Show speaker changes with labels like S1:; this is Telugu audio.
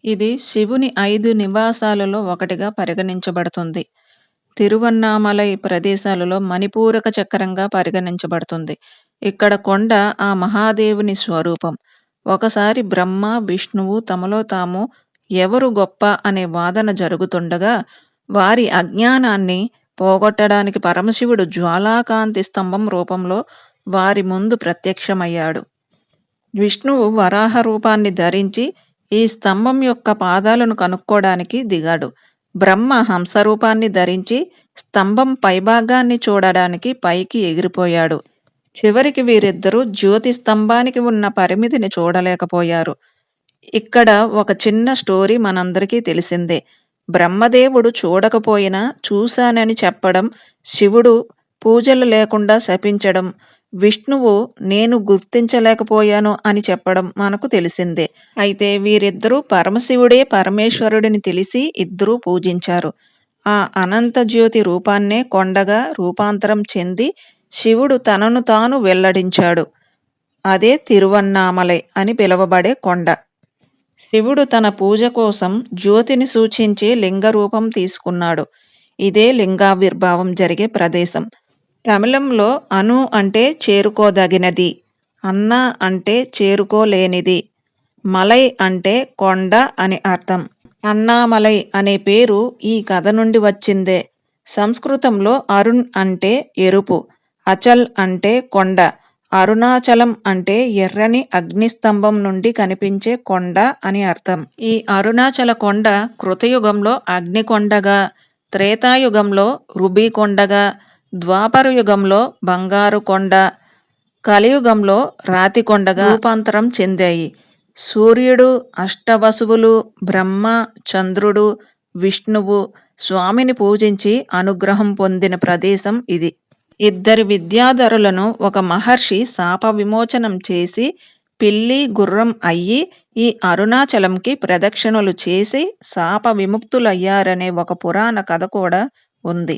S1: ఇది శివుని 5 నివాసాలలో ఒకటిగా పరిగణించబడుతుంది. తిరువన్నామలై ప్రదేశాలలో మణిపూరక చక్రంగా పరిగణించబడుతుంది. ఇక్కడ కొండ ఆ మహాదేవుని స్వరూపం. ఒకసారి బ్రహ్మ, విష్ణువు తమలో తాము ఎవరు గొప్ప అనే వాదన జరుగుతుండగా, వారి అజ్ఞానాన్ని పోగొట్టడానికి పరమశివుడు జ్వాలాకాంతి స్తంభం రూపంలో వారి ముందు ప్రత్యక్షమయ్యాడు. విష్ణువు వరాహ రూపాన్ని ధరించి ఈ స్తంభం యొక్క పాదాలను కనుక్కోడానికి దిగాడు. బ్రహ్మ హంసరూపాన్ని ధరించి స్తంభం పైభాగాన్ని చూడడానికి పైకి ఎగిరిపోయాడు. చివరికి వీరిద్దరూ జ్యోతి స్తంభానికి ఉన్న పరిమితిని చూడలేకపోయారు. ఇక్కడ ఒక చిన్న స్టోరీ మనందరికీ తెలిసిందే. బ్రహ్మదేవుడు చూడకపోయినా చూశానని చెప్పడం, శివుడు పూజలు లేకుండా శపించడం, విష్ణువు నేను గుర్తించలేకపోయాను అని చెప్పడం మనకు తెలిసిందే. అయితే వీరిద్దరూ పరమశివుడే పరమేశ్వరుడిని తెలిసి ఇద్దరూ పూజించారు. ఆ అనంత జ్యోతి రూపాన్నే కొండగా రూపాంతరం చెంది శివుడు తనను తాను వెల్లడించాడు. అదే తిరువన్నామలై అని పిలువబడే కొండ. శివుడు తన పూజ కోసం జ్యోతిని సూచించే లింగ రూపం తీసుకున్నాడు. ఇదే లింగావిర్భావం జరిగే ప్రదేశం. తమిళంలో అను అంటే చేరుకోదగినది, అన్న అంటే చేరుకోలేనిది, మలై అంటే కొండ అని అర్థం. అన్నామలై అనే పేరు ఈ కథ నుండి వచ్చిందే. సంస్కృతంలో అరుణ్ అంటే ఎరుపు, అచల్ అంటే కొండ, అరుణాచలం అంటే ఎర్రని అగ్నిస్తంభం నుండి కనిపించే కొండ అని అర్థం. ఈ అరుణాచల కొండ కృతయుగంలో అగ్నికొండగా, త్రేతాయుగంలో రుబీ కొండగా, ద్వాపర యుగంలో బంగారు కొండ, కలియుగంలో రాతి కొండగా రూపాంతరం చెందాయి. సూర్యుడు, అష్టవసువులు, బ్రహ్మ, చంద్రుడు, విష్ణువు స్వామిని పూజించి అనుగ్రహం పొందిన ప్రదేశం ఇది. ఇద్దరి విద్యాధరులను ఒక మహర్షి శాప విమోచనం చేసి పిల్లి గుర్రం అయ్యి ఈ అరుణాచలంకి ప్రదక్షిణలు చేసి శాప విముక్తులయ్యారనే ఒక పురాణ కథ కూడా ఉంది.